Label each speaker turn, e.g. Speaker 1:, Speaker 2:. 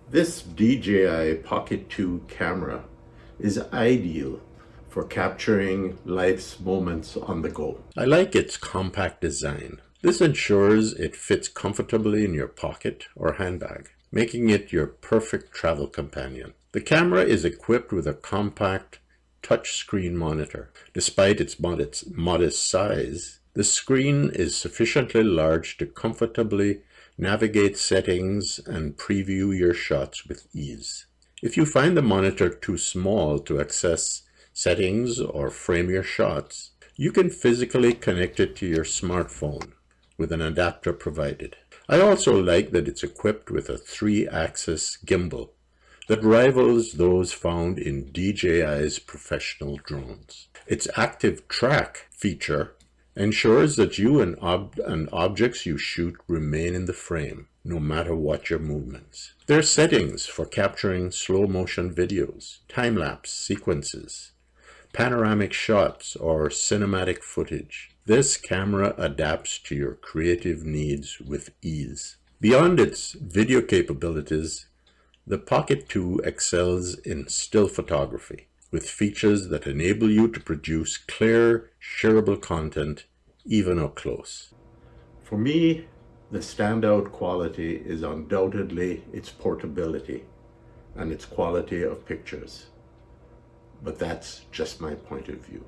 Speaker 1: This DJI Pocket 2 camera is ideal for capturing life's moments on the go. I like its compact design. This ensures it fits comfortably in your pocket or handbag, making it your perfect travel companion. The camera is equipped with a compact touchscreen monitor. Despite its modest size, the screen is sufficiently large to comfortably navigate settings and preview your shots with ease. If you find the monitor too small to access settings or frame your shots, you can physically connect it to your smartphone with an adapter provided. I also like that it's equipped with a 3-axis gimbal that rivals those found in DJI's professional drones. Its active track feature ensures that you and objects you shoot remain in the frame, no matter what your movements. There are settings for capturing slow motion videos, time-lapse sequences, panoramic shots, or cinematic footage. This camera adapts to your creative needs with ease. Beyond its video capabilities, the Pocket 2 excels in still photography, with features that enable you to produce clear, shareable content even up close. For me, the standout quality is undoubtedly its portability and its quality of pictures. But that's just my point of view.